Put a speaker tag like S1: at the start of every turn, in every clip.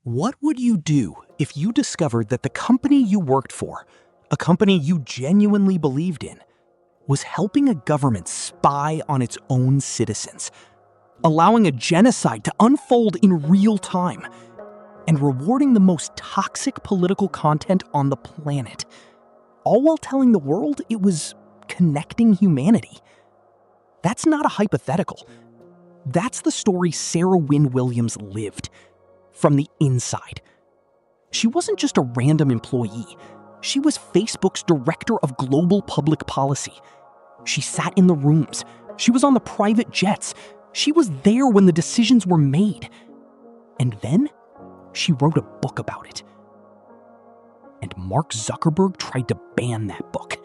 S1: What would you do if you discovered that the company you worked for, a company you genuinely believed in, was helping a government spy on its own citizens, allowing a genocide to unfold in real time, and rewarding the most toxic political content on the planet, all while telling the world it was connecting humanity? That's not a hypothetical. That's the story Sarah Wynne Williams lived. From the inside. She wasn't just a random employee. She was Facebook's director of global public policy. She sat in the rooms. She was on the private jets. She was there when the decisions were made. And then she wrote a book about it. And Mark Zuckerberg tried to ban that book.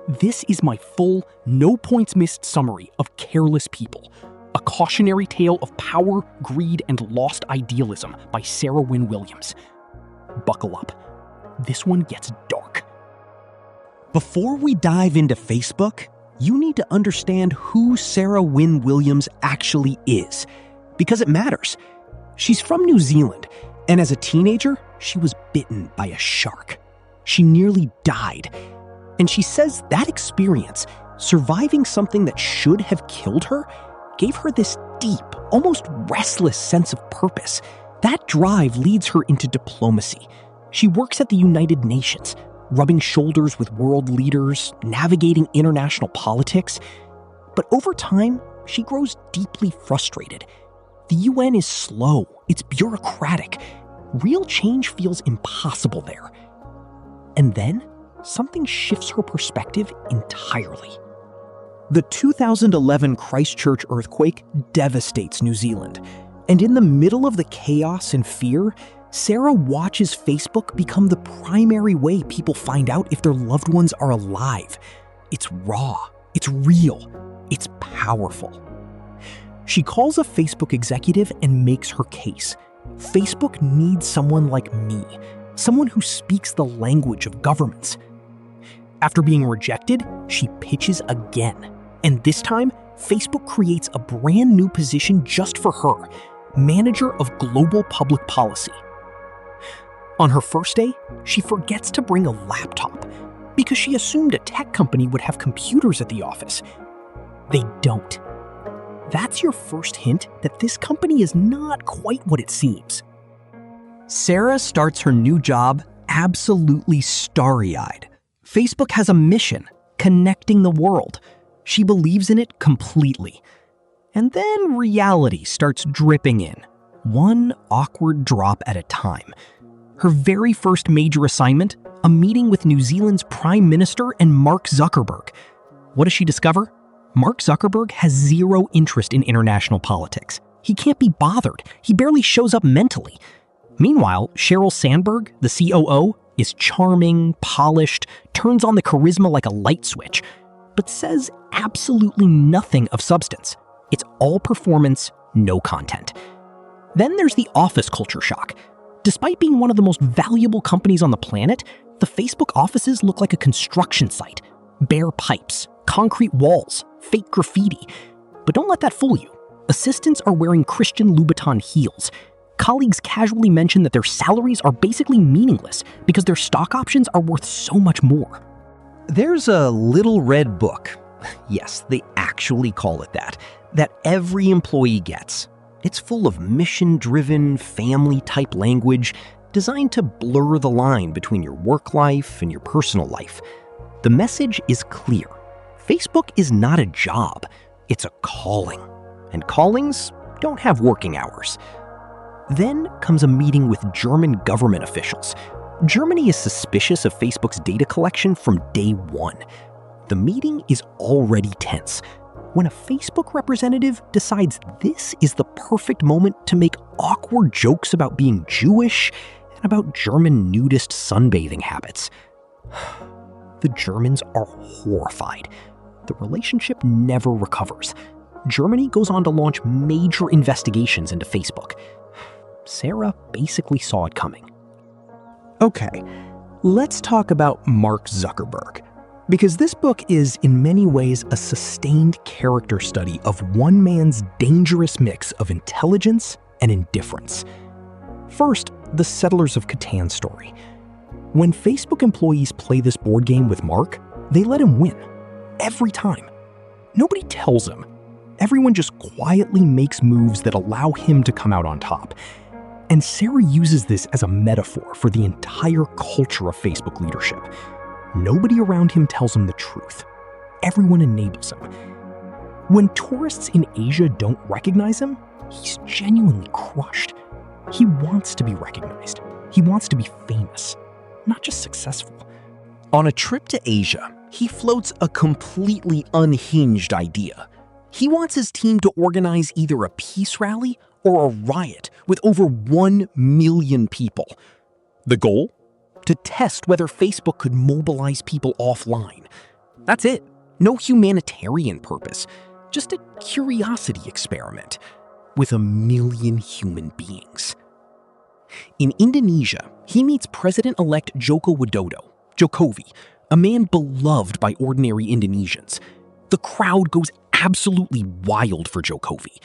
S1: This is my full, no points missed summary of Careless People, a cautionary tale of power, greed, and lost idealism by Sarah Wynne Williams. Buckle up. This one gets dark. Before we dive into Facebook, you need to understand who Sarah Wynne Williams actually is, because it matters. She's from New Zealand, and as a teenager, she was bitten by a shark. She nearly died. And she says that experience, surviving something that should have killed her, gave her this deep, almost restless sense of purpose. That drive leads her into diplomacy. She works at the United Nations, rubbing shoulders with world leaders, navigating international politics. But over time, she grows deeply frustrated. The UN is slow, it's bureaucratic. Real change feels impossible there. And then, something shifts her perspective entirely. The 2011 Christchurch earthquake devastates New Zealand, and in the middle of the chaos and fear, Sarah watches Facebook become the primary way people find out if their loved ones are alive. It's raw, it's real, it's powerful. She calls a Facebook executive and makes her case. Facebook needs someone like me, someone who speaks the language of governments. After being rejected, she pitches again. And this time, Facebook creates a brand new position just for her, Manager of Global Public Policy. On her first day, she forgets to bring a laptop because she assumed a tech company would have computers at the office. They don't. That's your first hint that this company is not quite what it seems. Sarah starts her new job absolutely starry-eyed. Facebook has a mission, connecting the world. She believes in it completely. And then reality starts dripping in, one awkward drop at a time. Her very first major assignment, a meeting with New Zealand's Prime Minister and Mark Zuckerberg. What does she discover? Mark Zuckerberg has zero interest in international politics. He can't be bothered. He barely shows up mentally. Meanwhile, Sheryl Sandberg, the COO, is charming, polished, turns on the charisma like a light switch, but says absolutely nothing of substance. It's all performance, no content. Then there's the office culture shock. Despite being one of the most valuable companies on the planet, the Facebook offices look like a construction site. Bare pipes, concrete walls, fake graffiti. But don't let that fool you. Assistants are wearing Christian Louboutin heels. Colleagues casually mention that their salaries are basically meaningless because their stock options are worth so much more. There's a little red book, yes, they actually call it that every employee gets. It's full of mission-driven, family-type language designed to blur the line between your work life and your personal life. The message is clear. Facebook is not a job, it's a calling. And callings don't have working hours. Then comes a meeting with German government officials. Germany is suspicious of Facebook's data collection from day one. The meeting is already tense when a Facebook representative decides this is the perfect moment to make awkward jokes about being Jewish and about German nudist sunbathing habits. The Germans are horrified. The relationship never recovers. Germany goes on to launch major investigations into Facebook. Sarah basically saw it coming. Okay, let's talk about Mark Zuckerberg, because this book is in many ways a sustained character study of one man's dangerous mix of intelligence and indifference. First, the Settlers of Catan story. When Facebook employees play this board game with Mark, they let him win. Every time. Nobody tells him. Everyone just quietly makes moves that allow him to come out on top. And Sarah uses this as a metaphor for the entire culture of Facebook leadership. Nobody around him tells him the truth. Everyone enables him. When tourists in Asia don't recognize him, he's genuinely crushed. He wants to be recognized. He wants to be famous, not just successful. On a trip to Asia, he floats a completely unhinged idea. He wants his team to organize either a peace rally or a riot with over 1 million people. The goal? To test whether Facebook could mobilize people offline. That's it. No humanitarian purpose. Just a curiosity experiment with 1 million human beings. In Indonesia, he meets President-elect Joko Widodo, Jokowi, a man beloved by ordinary Indonesians. The crowd goes absolutely wild for Jokowi.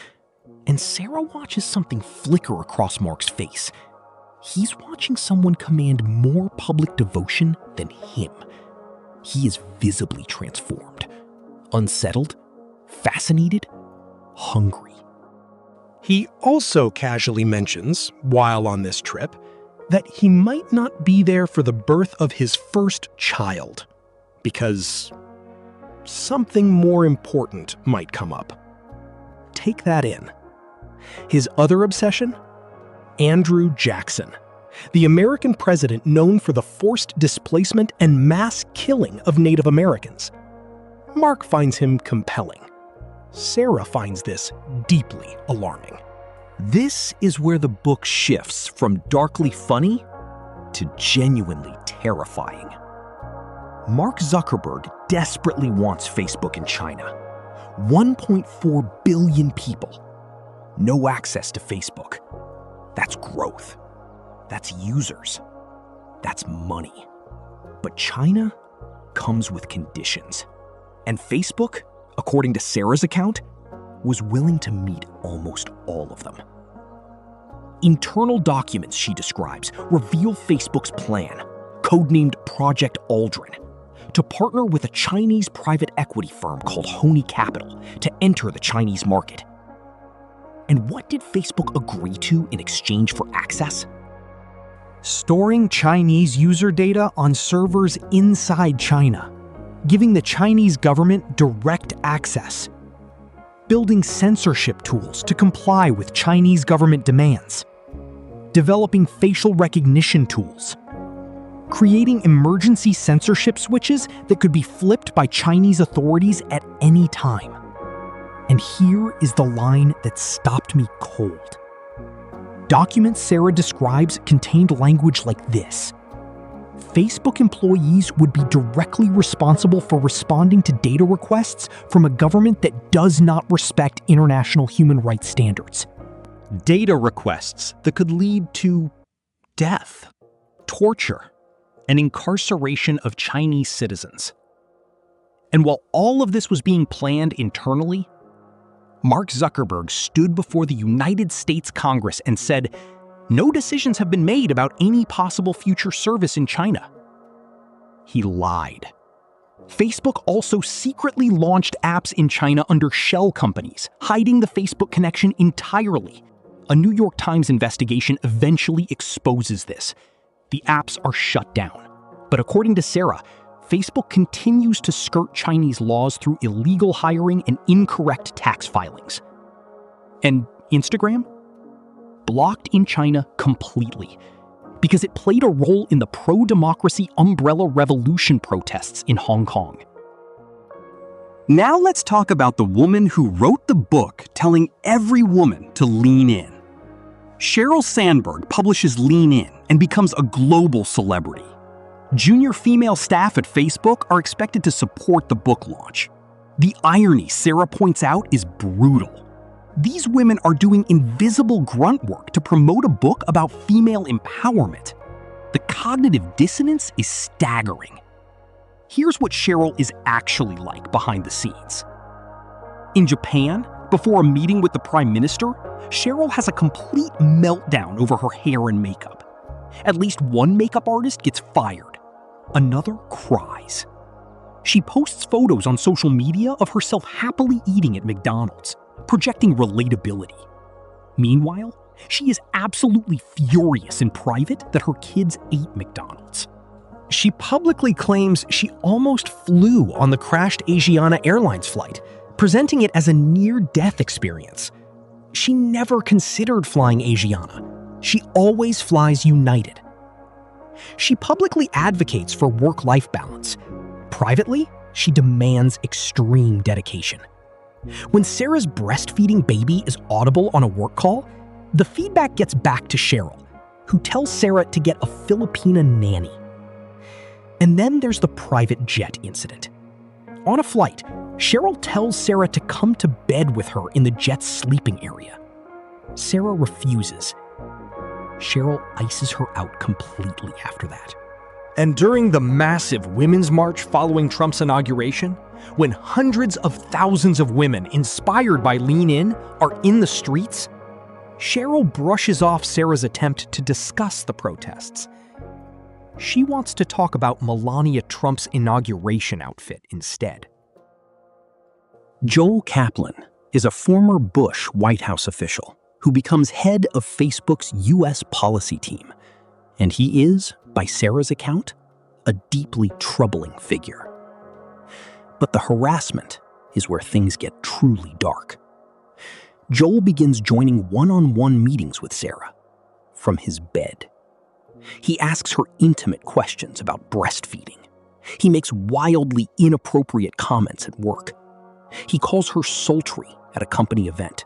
S1: And Sarah watches something flicker across Mark's face. He's watching someone command more public devotion than him. He is visibly transformed, unsettled, fascinated, hungry. He also casually mentions, while on this trip, that he might not be there for the birth of his first child, because something more important might come up. Take that in. His other obsession? Andrew Jackson, the American president known for the forced displacement and mass killing of Native Americans. Mark finds him compelling. Sarah finds this deeply alarming. This is where the book shifts from darkly funny to genuinely terrifying. Mark Zuckerberg desperately wants Facebook in China. 1.4 billion people. No access to Facebook. That's growth. That's users. That's money. But China comes with conditions. And Facebook, according to Sarah's account, was willing to meet almost all of them. Internal documents, she describes, reveal Facebook's plan, codenamed Project Aldrin, to partner with a Chinese private equity firm called Honey Capital to enter the Chinese market. And what did Facebook agree to in exchange for access? Storing Chinese user data on servers inside China, giving the Chinese government direct access, building censorship tools to comply with Chinese government demands, developing facial recognition tools, creating emergency censorship switches that could be flipped by Chinese authorities at any time. And here is the line that stopped me cold. Documents Sarah describes contained language like this. Facebook employees would be directly responsible for responding to data requests from a government that does not respect international human rights standards. Data requests that could lead to death, torture, and incarceration of Chinese citizens. And while all of this was being planned internally, Mark Zuckerberg stood before the United States Congress and said, "No decisions have been made about any possible future service in China." He lied. Facebook also secretly launched apps in China under shell companies, hiding the Facebook connection entirely. A New York Times investigation eventually exposes this. The apps are shut down. But according to Sarah, Facebook continues to skirt Chinese laws through illegal hiring and incorrect tax filings. And Instagram? Blocked in China completely, because it played a role in the pro-democracy umbrella revolution protests in Hong Kong. Now let's talk about the woman who wrote the book telling every woman to lean in. Sheryl Sandberg publishes Lean In and becomes a global celebrity. Junior female staff at Facebook are expected to support the book launch. The irony Sarah points out is brutal. These women are doing invisible grunt work to promote a book about female empowerment. The cognitive dissonance is staggering. Here's what Sheryl is actually like behind the scenes. In Japan, Before a meeting with the Prime Minister, Cheryl has a complete meltdown over her hair and makeup. At least one makeup artist gets fired. Another cries. She posts photos on social media of herself happily eating at McDonald's, projecting relatability. Meanwhile, she is absolutely furious in private that her kids ate McDonald's. She publicly claims she almost flew on the crashed Asiana Airlines flight, presenting it as a near-death experience. She never considered flying Asiana. She always flies United. She publicly advocates for work-life balance. Privately, she demands extreme dedication. When Sarah's breastfeeding baby is audible on a work call, the feedback gets back to Cheryl, who tells Sarah to get a Filipina nanny. And then there's the private jet incident. On a flight, Cheryl tells Sarah to come to bed with her in the jet's sleeping area. Sarah refuses. Cheryl ices her out completely after that. And during the massive women's march following Trump's inauguration, when hundreds of thousands of women inspired by Lean In are in the streets, Cheryl brushes off Sarah's attempt to discuss the protests. She wants to talk about Melania Trump's inauguration outfit instead. Joel Kaplan is a former Bush White House official who becomes head of Facebook's U.S. policy team, and he is, by Sarah's account, a deeply troubling figure. But the harassment is where things get truly dark. Joel begins joining one-on-one meetings with Sarah from his bed. He asks her intimate questions about breastfeeding. He makes wildly inappropriate comments at work. He calls her sultry at a company event.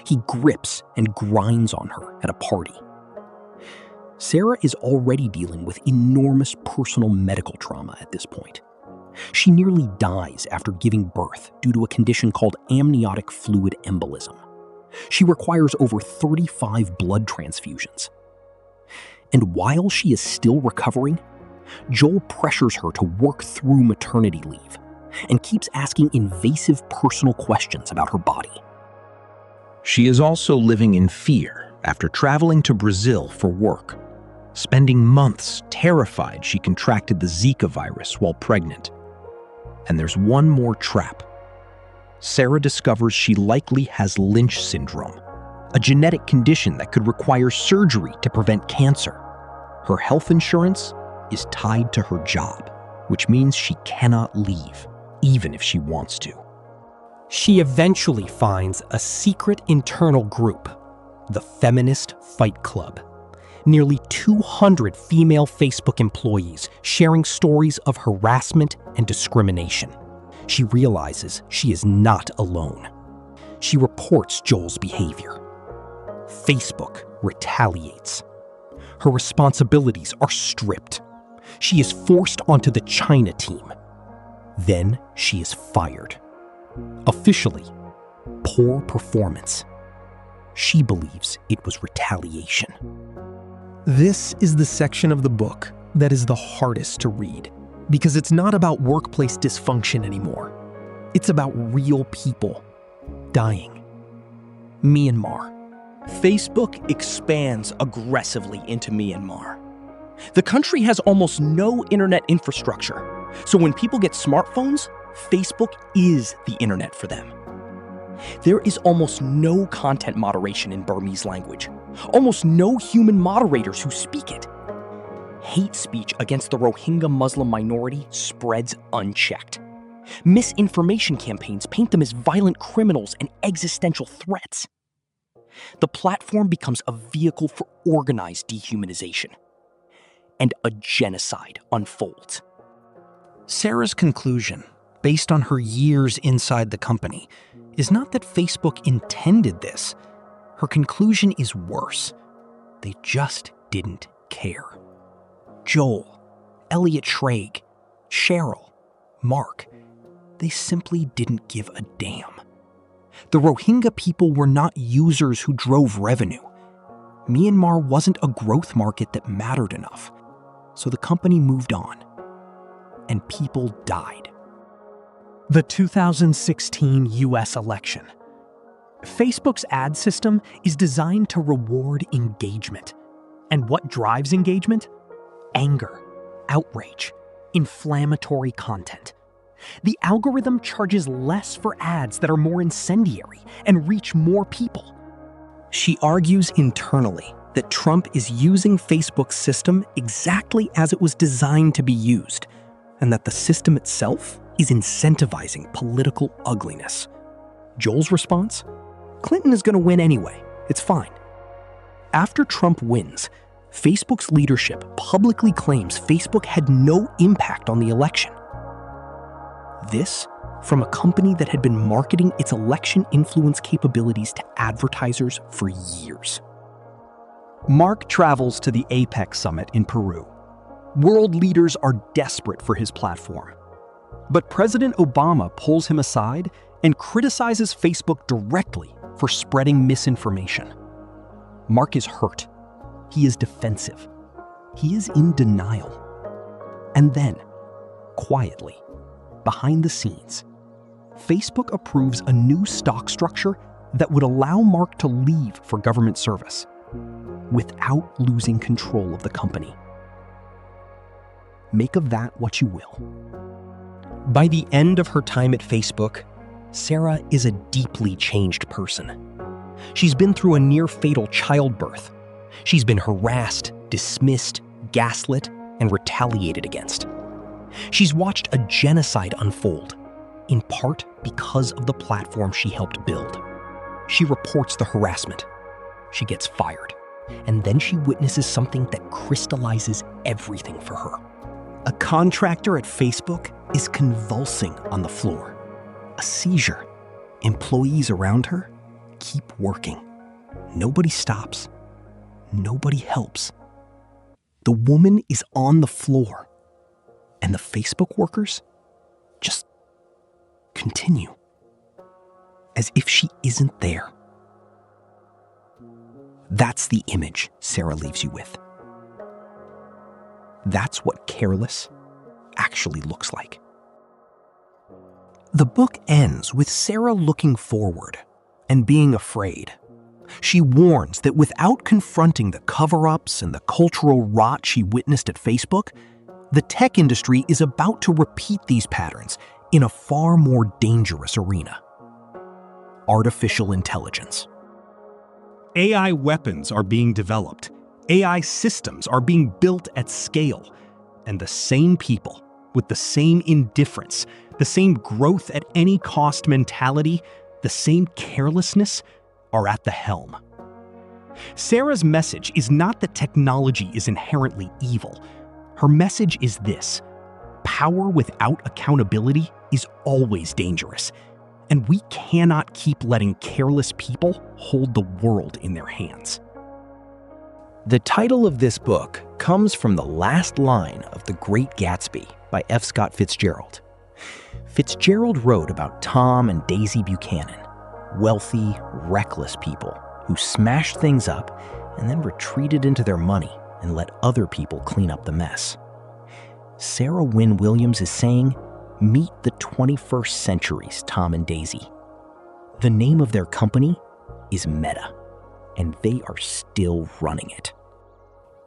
S1: He grips and grinds on her at a party. Sarah is already dealing with enormous personal medical trauma at this point. She nearly dies after giving birth due to a condition called amniotic fluid embolism. She requires over 35 blood transfusions. And while she is still recovering, Joel pressures her to work through maternity leave and keeps asking invasive personal questions about her body.
S2: She is also living in fear after traveling to Brazil for work, spending months terrified she contracted the Zika virus while pregnant. And there's one more trap. Sarah discovers she likely has Lynch syndrome, a genetic condition that could require surgery to prevent cancer. Her health insurance is tied to her job, which means she cannot leave, even if she wants to.
S1: She eventually finds a secret internal group, the Feminist Fight Club. Nearly 200 female Facebook employees sharing stories of harassment and discrimination. She realizes she is not alone. She reports Joel's behavior. Facebook retaliates. Her responsibilities are stripped. She is forced onto the China team. Then she is fired. Officially, poor performance. She believes it was retaliation. This is the section of the book that is the hardest to read, because it's not about workplace dysfunction anymore. It's about real people dying. Myanmar. Facebook expands aggressively into Myanmar. The country has almost no internet infrastructure, so when people get smartphones, Facebook is the internet for them. There is almost no content moderation in Burmese language, almost no human moderators who speak it. Hate speech against the Rohingya Muslim minority spreads unchecked. Misinformation campaigns paint them as violent criminals and existential threats. The platform becomes a vehicle for organized dehumanization, and a genocide unfolds. Sarah's conclusion, based on her years inside the company, is not that Facebook intended this. Her conclusion is worse. They just didn't care. Joel, Elliot Schrage, Cheryl, Mark, they simply didn't give a damn. The Rohingya people were not users who drove revenue. Myanmar wasn't a growth market that mattered enough. So the company moved on, and people died. The 2016 U.S. election. Facebook's ad system is designed to reward engagement. And what drives engagement? Anger, outrage, inflammatory content. The algorithm charges less for ads that are more incendiary and reach more people. She argues internally that Trump is using Facebook's system exactly as it was designed to be used, and that the system itself is incentivizing political ugliness. Joel's response? Clinton is going to win anyway. It's fine. After Trump wins, Facebook's leadership publicly claims Facebook had no impact on the election. This from a company that had been marketing its election influence capabilities to advertisers for years. Mark travels to the APEC summit in Peru. World leaders are desperate for his platform. But President Obama pulls him aside and criticizes Facebook directly for spreading misinformation. Mark is hurt. He is defensive. He is in denial. And then, quietly, behind the scenes, Facebook approves a new stock structure that would allow Mark to leave for government service without losing control of the company. Make of that what you will. By the end of her time at Facebook, Sarah is a deeply changed person. She's been through a near-fatal childbirth. She's been harassed, dismissed, gaslit, and retaliated against. She's watched a genocide unfold, in part because of the platform she helped build. She reports the harassment. She gets fired. And then she witnesses something that crystallizes everything for her. A contractor at Facebook is convulsing on the floor. A seizure. Employees around her keep working. Nobody stops. Nobody helps. The woman is on the floor. And the Facebook workers just continue. As if she isn't there. That's the image Sarah leaves you with. That's what careless actually looks like. The book ends with Sarah looking forward and being afraid. She warns that without confronting the cover-ups and the cultural rot she witnessed at Facebook, the tech industry is about to repeat these patterns in a far more dangerous arena. Artificial intelligence. AI weapons are being developed. AI systems are being built at scale. And the same people, with the same indifference, the same growth at any cost mentality, the same carelessness, are at the helm. Sarah's message is not that technology is inherently evil. Her message is this: power without accountability is always dangerous, and we cannot keep letting careless people hold the world in their hands. The title of this book comes from the last line of The Great Gatsby by F. Scott Fitzgerald. Fitzgerald wrote about Tom and Daisy Buchanan, wealthy, reckless people who smashed things up and then retreated into their money and let other people clean up the mess. Sarah Wynne Williams is saying, meet the 21st century's Tom and Daisy. The name of their company is Meta, and they are still running it.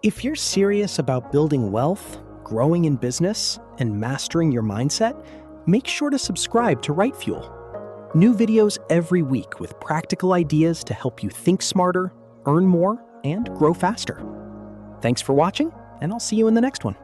S1: If you're serious about building wealth, growing in business, and mastering your mindset, make sure to subscribe to Right Fuel. New videos every week with practical ideas to help you think smarter, earn more, and grow faster. Thanks for watching, and I'll see you in the next one.